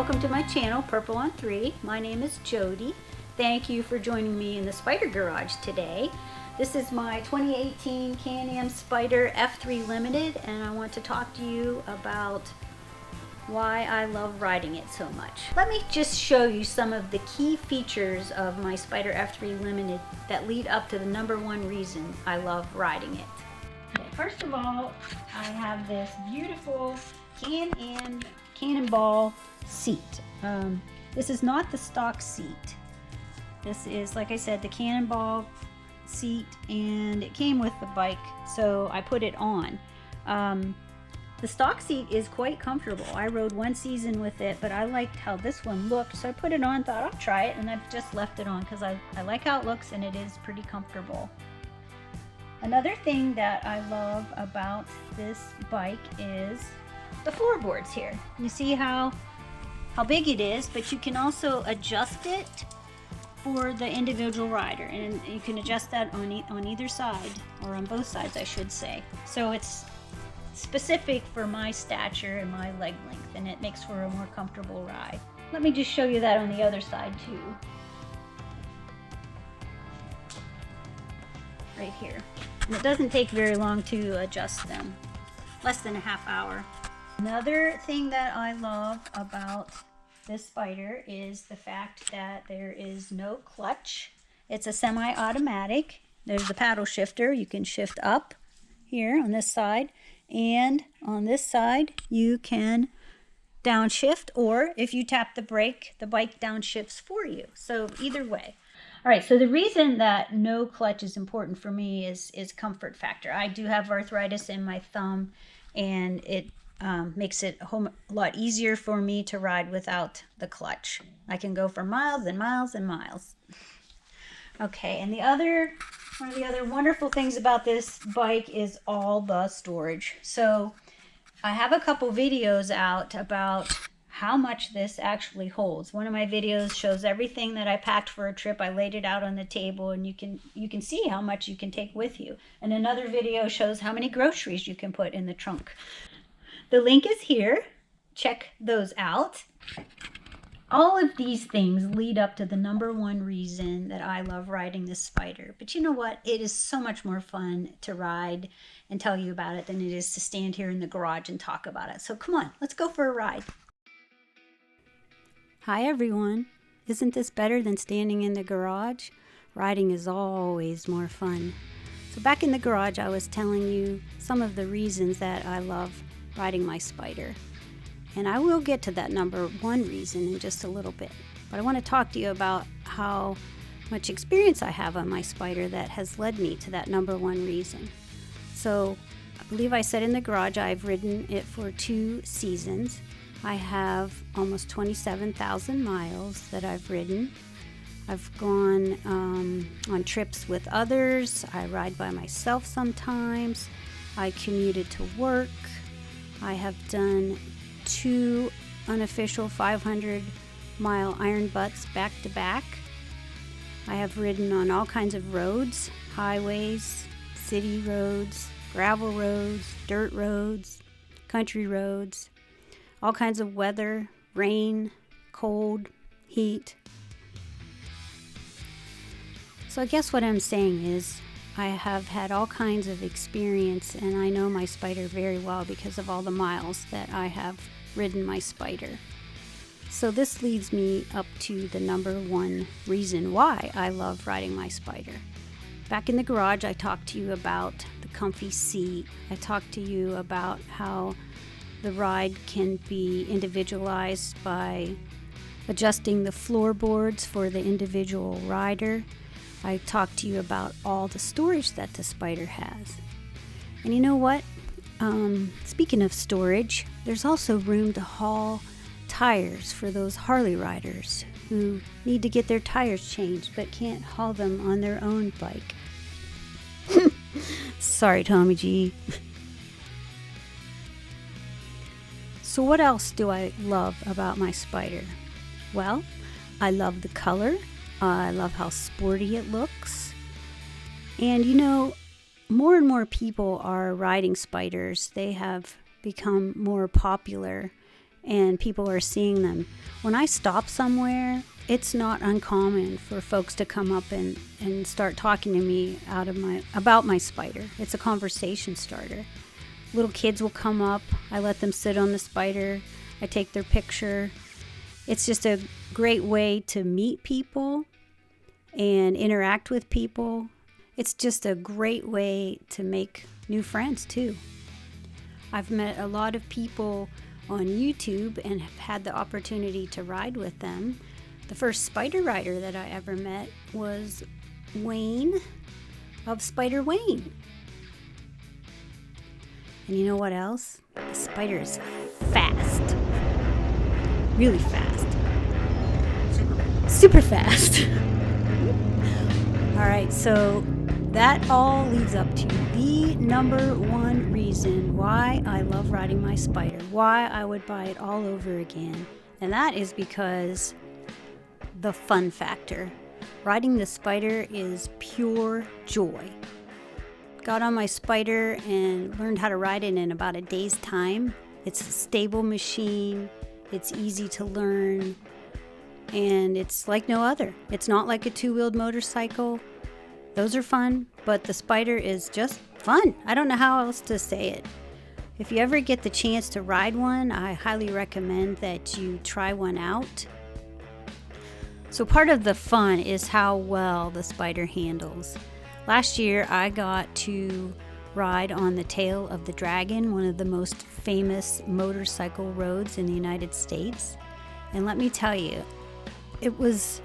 welcome to my channel, Purple on 3. My name is Jody. Thank you for joining me in the Spyder Garage today. This is my 2018 Can-Am Spyder F3 Limited, and I want to talk to you about why I love riding it so much. Let me just show you some of the key features of my Spyder F3 Limited that lead up to the #1 reason I love riding it. Okay, first of all, I have this beautiful Can-Am Cannonball seat. This is not the stock seat. This is, like I said, the Cannonball seat, and it came with the bike, so I put it on. The stock seat is quite comfortable. I rode one season with it, but I liked how this one looked, so I put it on, thought I'll try it, and I've just left it on because I like how it looks and it is pretty comfortable. Another thing that I love about this bike is the floorboards here. You see how big it is, but you can also adjust it for the individual rider, and you can adjust that on either side, or on both sides I should say. So it's specific for my stature and my leg length, and it makes for a more comfortable ride. Let me just show you that on the other side too. Right here. And it doesn't take very long to adjust them. Less than a half hour. Another thing that I love about this Spyder is the fact that there is no clutch. It's a semi-automatic. There's the paddle shifter. You can shift up here on this side, and on this side you can downshift, or if you tap the brake, the bike downshifts for you. So either way. All right, so the reason that no clutch is important for me is comfort factor. I do have arthritis in my thumb, and it makes it a lot easier for me to ride without the clutch. I can go for miles and miles and miles. Okay, and one of the other wonderful things about this bike is all the storage. So I have a couple videos out about how much this actually holds. One of my videos shows everything that I packed for a trip. I laid it out on the table, and you can see how much you can take with you. And another video shows how many groceries you can put in the trunk. The link is here. Check those out. All of these things lead up to the #1 reason that I love riding this Spyder. But you know what? It is so much more fun to ride and tell you about it than it is to stand here in the garage and talk about it. So come on, let's go for a ride. Hi everyone. Isn't this better than standing in the garage? Riding is always more fun. So back in the garage, I was telling you some of the reasons that I love riding my Spyder. And I will get to that #1 reason in just a little bit. But I want to talk to you about how much experience I have on my Spyder that has led me to that #1 reason. So I believe I said in the garage I've ridden it for 2 seasons. I have almost 27,000 miles that I've ridden. I've gone on trips with others. I ride by myself sometimes. I commuted to work. I have done 2 unofficial 500-mile iron butts back to back. I have ridden on all kinds of roads, highways, city roads, gravel roads, dirt roads, country roads, all kinds of weather, rain, cold, heat. So I guess what I'm saying is I have had all kinds of experience, and I know my Spyder very well because of all the miles that I have ridden my Spyder. So this leads me up to the #1 reason why I love riding my Spyder. Back in the garage, I talked to you about the comfy seat. I talked to you about how the ride can be individualized by adjusting the floorboards for the individual rider. I talked to you about all the storage that the Spyder has. And you know what? Speaking of storage, there's also room to haul tires for those Harley riders who need to get their tires changed but can't haul them on their own bike. Sorry, TommyG. So what else do I love about my Spyder? Well, I love the color. I love how sporty it looks. And you know, more and more people are riding Spyders. They have become more popular, and people are seeing them. When I stop somewhere, it's not uncommon for folks to come up and start talking to me about my Spyder. It's a conversation starter. Little kids will come up, I let them sit on the Spyder, I take their picture. It's just a great way to meet people and interact with people. It's just a great way to make new friends too. I've met a lot of people on YouTube and have had the opportunity to ride with them. The first Spyder rider that I ever met was Wayne of Spyder Wayne. And you know what else? The Spyder is fast. Really fast. Super fast. All right, so that all leads up to the number one reason why I love riding my Spyder, why I would buy it all over again. And that is because the fun factor. Riding the Spyder is pure joy. Got on my Spyder and learned how to ride it in about a day's time. It's a stable machine, it's easy to learn, and it's like no other. It's not like a two-wheeled motorcycle. Those are fun, but the Spyder is just fun. I don't know how else to say it. If you ever get the chance to ride one, I highly recommend that you try one out. So part of the fun is how well the Spyder handles. Last year I got to ride on the tail of the Dragon, one of the most famous motorcycle roads in the United States. And let me tell you, it was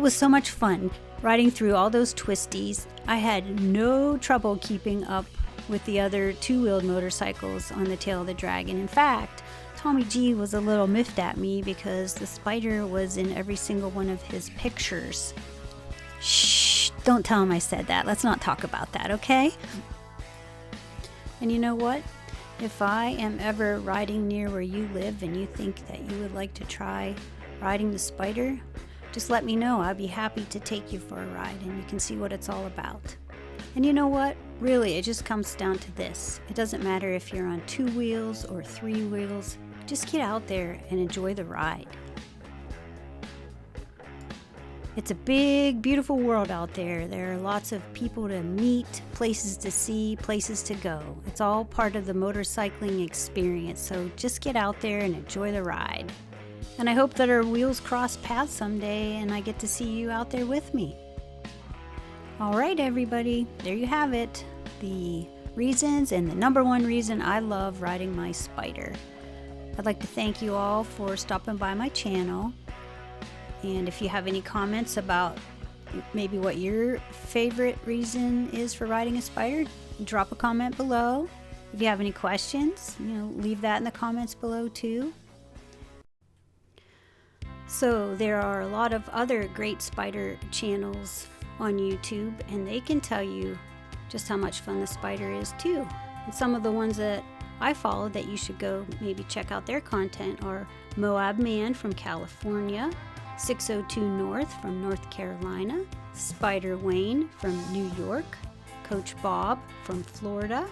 so much fun riding through all those twisties. I had no trouble keeping up with the other two-wheeled motorcycles on the tail of the Dragon. In fact, TommyG was a little miffed at me because the Spyder was in every single one of his pictures. Shh, don't tell him I said that. Let's not talk about that, okay? And you know what? If I am ever riding near where you live and you think that you would like to try riding the Spyder, just let me know. I'd be happy to take you for a ride and you can see what it's all about. And you know what? Really, it just comes down to this. It doesn't matter if you're on 2 wheels or 3 wheels. Just get out there and enjoy the ride. It's a big, beautiful world out there. There are lots of people to meet, places to see, places to go. It's all part of the motorcycling experience, so just get out there and enjoy the ride. And I hope that our wheels cross paths someday and I get to see you out there with me. All right, everybody, there you have it. The reasons and the number one reason I love riding my Spyder. I'd like to thank you all for stopping by my channel. And if you have any comments about maybe what your favorite reason is for riding a Spyder, drop a comment below. If you have any questions, leave that in the comments below too. So there are a lot of other great Spyder channels on YouTube, and they can tell you just how much fun the Spyder is too. And some of the ones that I follow that you should go maybe check out their content are MoabMan from California, 602 North from North Carolina, Spyder Wayne from New York, Coach Bob from Florida,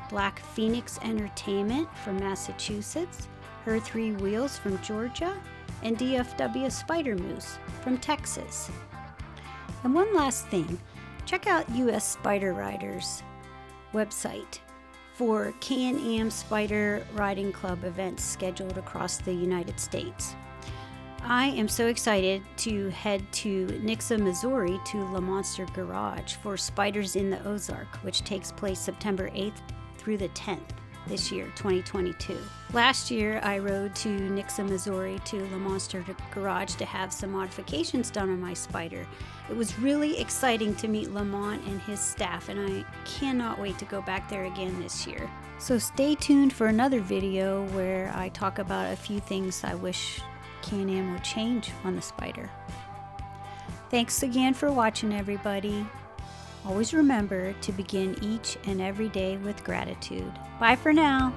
Black Phoenix Entertainment from Massachusetts, Her 3 Wheels from Georgia, and DFW Spyder Moose from Texas. And one last thing, check out US Spyder Riders website for Can-Am Spyder Riding Club events scheduled across the United States. I am so excited to head to Nixa, Missouri to Lamonster Garage for Spyders in the Ozark, which takes place September 8th through the 10th this year, 2022. Last year, I rode to Nixa, Missouri to Lamonster Garage to have some modifications done on my Spyder. It was really exciting to meet Lamont and his staff, and I cannot wait to go back there again this year. So stay tuned for another video where I talk about a few things I wish Can-Am would change on the Spyder. Thanks again for watching, everybody. Always remember to begin each and every day with gratitude. Bye for now.